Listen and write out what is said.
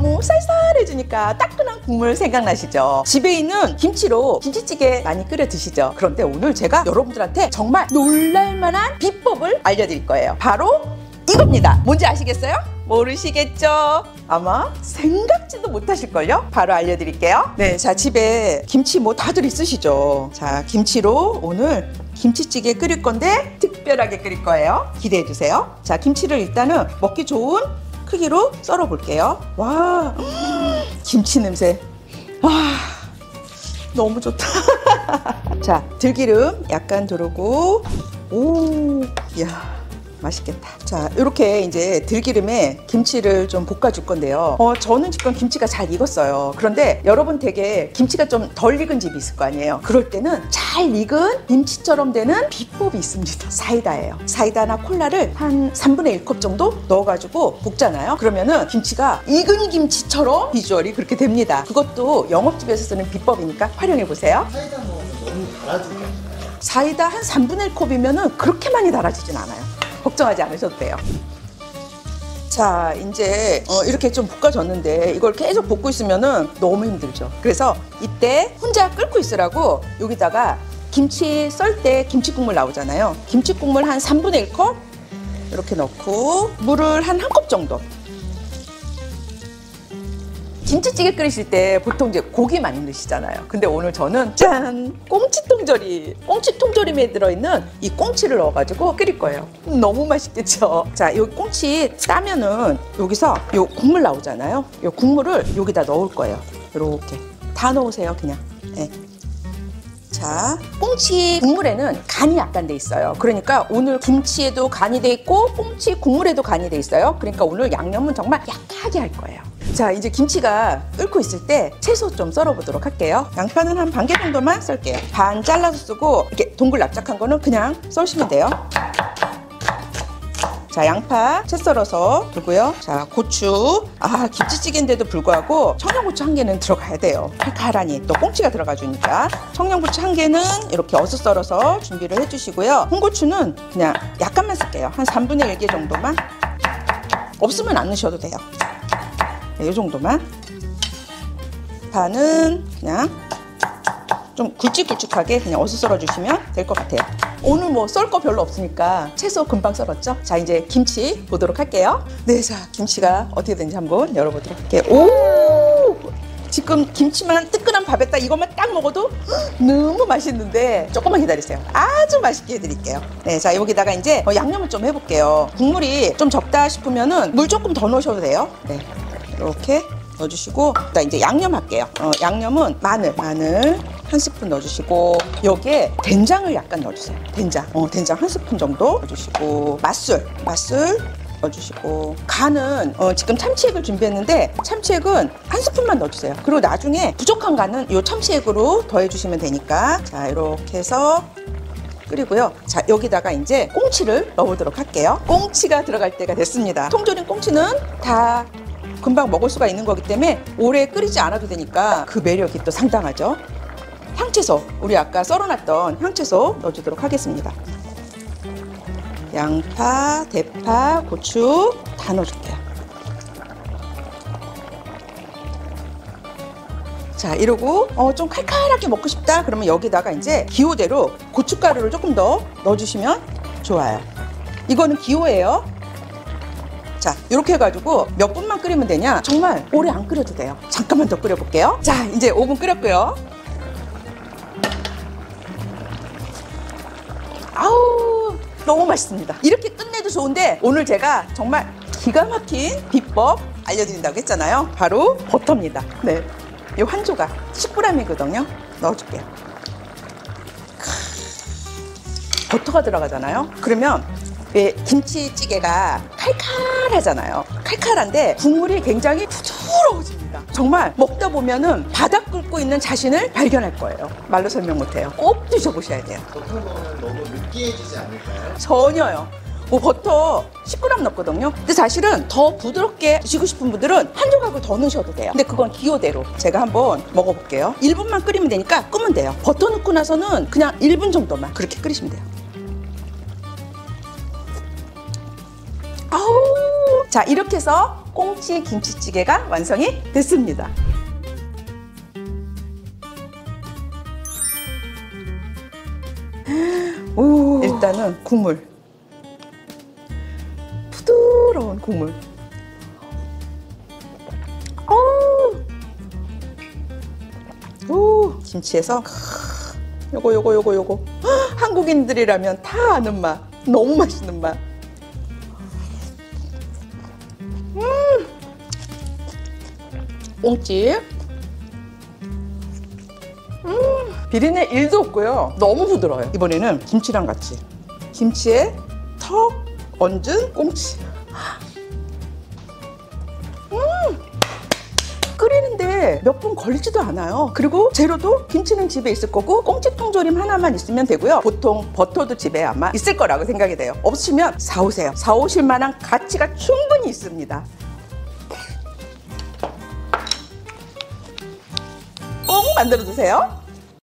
너무 쌀쌀해지니까 따끈한 국물 생각나시죠? 집에 있는 김치로 김치찌개 많이 끓여 드시죠? 그런데 오늘 제가 여러분들한테 정말 놀랄만한 비법을 알려드릴 거예요. 바로 이겁니다. 뭔지 아시겠어요? 모르시겠죠? 아마 생각지도 못하실걸요? 바로 알려드릴게요. 네, 자, 집에 김치 뭐 다들 있으시죠? 자, 김치로 오늘 김치찌개 끓일 건데 특별하게 끓일 거예요. 기대해 주세요. 자, 김치를 일단은 먹기 좋은 크기로 썰어 볼게요. 와, 김치 냄새. 와, 너무 좋다. 자, 들기름 약간 두르고, 오, 이야. 맛있겠다. 자, 이렇게 이제 들기름에 김치를 좀 볶아줄 건데요. 저는 지금 김치가 잘 익었어요. 그런데 여러분 댁에 김치가 좀 덜 익은 집이 있을 거 아니에요. 그럴 때는 잘 익은 김치처럼 되는 비법이 있습니다. 사이다예요. 사이다나 콜라를 한 3분의 1컵 정도 넣어가지고 볶잖아요. 그러면은 김치가 익은 김치처럼 비주얼이 그렇게 됩니다. 그것도 영업집에서 쓰는 비법이니까 활용해보세요. 사이다 넣으면 너무 달아지지 않나요? 사이다 한 3분의 1컵이면은 그렇게 많이 달아지진 않아요. 걱정하지 않으셔도 돼요. 자, 이제 이렇게 좀 볶아졌는데 이걸 계속 볶고 있으면은 너무 힘들죠. 그래서 이때 혼자 끓고 있으라고 여기다가 김치 썰 때 김치국물 나오잖아요. 김치국물 한 3분의 1컵 이렇게 넣고 물을 한 1컵 정도. 김치찌개 끓이실 때 보통 이제 고기 많이 넣으시잖아요. 근데 오늘 저는 짠! 꽁치 통조림에 들어있는 이 꽁치를 넣어가지고 끓일 거예요. 너무 맛있겠죠? 자, 요 꽁치 따면은 여기서 요 국물 나오잖아요. 요 국물을 여기다 넣을 거예요. 이렇게 다 넣으세요, 그냥. 네. 자, 꽁치 국물에는 간이 약간 돼 있어요. 그러니까 오늘 김치에도 간이 돼 있고 꽁치 국물에도 간이 돼 있어요. 그러니까 오늘 양념은 정말 약하게 할 거예요. 자, 이제 김치가 끓고 있을 때 채소 좀 썰어 보도록 할게요. 양파는 한 반 개 정도만 썰게요. 반 잘라서 쓰고 이렇게 동글 납작한 거는 그냥 썰시면 돼요. 자, 양파 채 썰어서 두고요. 자, 고추. 아, 김치찌개인데도 불구하고 청양고추 한 개는 들어가야 돼요. 칼칼하니 또 꽁치가 들어가 주니까. 청양고추 한 개는 이렇게 어슷 썰어서 준비를 해주시고요. 홍고추는 그냥 약간만 쓸게요. 한 3분의 1개 정도만. 없으면 안 넣으셔도 돼요. 네, 이 정도만. 파는 그냥 좀 굵직굵직하게 그냥 어슷 썰어주시면 될 것 같아요. 오늘 뭐 썰 거 별로 없으니까 채소 금방 썰었죠? 자, 이제 김치 보도록 할게요. 네, 자, 김치가 어떻게 되는지 한번 열어보도록 할게요. 오! 지금 김치만 뜨끈한 밥에다 이것만 딱 먹어도 너무 맛있는데 조금만 기다리세요. 아주 맛있게 해드릴게요. 네, 자, 여기다가 이제 양념을 좀 해볼게요. 국물이 좀 적다 싶으면은 물 조금 더 넣으셔도 돼요. 네, 이렇게 넣어주시고, 일단 이제 양념 할게요. 양념은 마늘 한 스푼 넣어주시고, 여기에 된장을 약간 넣어주세요. 된장 한 스푼 정도 넣어주시고, 맛술 넣어주시고, 간은 지금 참치액을 준비했는데 참치액은 한 스푼만 넣어주세요. 그리고 나중에 부족한 간은 이 참치액으로 더해주시면 되니까. 자, 이렇게 해서 끓이고요. 자, 여기다가 이제 꽁치를 넣어보도록 할게요. 꽁치가 들어갈 때가 됐습니다. 통조림 꽁치는 다 금방 먹을 수가 있는 거기 때문에 오래 끓이지 않아도 되니까 그 매력이 또 상당하죠. 향채소, 우리 아까 썰어놨던 향채소 넣어주도록 하겠습니다. 양파, 대파, 고추 다 넣어줄게요. 자, 이러고 좀 칼칼하게 먹고 싶다 그러면 여기다가 이제 기호대로 고춧가루를 조금 더 넣어주시면 좋아요. 이거는 기호예요. 자, 이렇게 해가지고 몇 분만 끓이면 되냐? 정말 오래 안 끓여도 돼요. 잠깐만 더 끓여볼게요. 자, 이제 5분 끓였고요. 아우, 너무 맛있습니다. 이렇게 끝내도 좋은데 오늘 제가 정말 기가 막힌 비법 알려드린다고 했잖아요. 바로 버터입니다. 네, 이 한 조각 10g이거든요. 넣어줄게요. 버터가 들어가잖아요. 그러면 왜 김치찌개가 칼칼하잖아요. 칼칼한데 국물이 굉장히 부드러워집니다. 정말 먹다 보면은 바닥 끓고 있는 자신을 발견할 거예요. 말로 설명 못해요. 꼭 드셔보셔야 돼요. 버터 넣으면 너무 느끼해지지 않을까요? 전혀요. 뭐 버터 10g 넣거든요. 근데 사실은 더 부드럽게 드시고 싶은 분들은 한 조각을 더 넣으셔도 돼요. 근데 그건 기호대로 제가 한번 먹어볼게요. 1분만 끓이면 되니까 끄면 돼요. 버터 넣고 나서는 그냥 1분 정도만 그렇게 끓이시면 돼요. 아우, 자, 이렇게 해서 꽁치 김치찌개가 완성이 됐습니다. 오, 일단은 국물, 부드러운 국물. 오, 김치에서 요거 한국인들이라면 다 아는 맛, 너무 맛있는 맛. 꽁치 비린내 1도 없고요. 너무 부드러워요. 이번에는 김치랑 같이 김치에 턱 얹은 꽁치. 끓이는데 몇 분 걸리지도 않아요. 그리고 재료도 김치는 집에 있을 거고 꽁치 통조림 하나만 있으면 되고요. 보통 버터도 집에 아마 있을 거라고 생각이 돼요. 없으면 사오세요. 사오실 만한 가치가 충분히 있습니다. 꼭 만들어 드세요.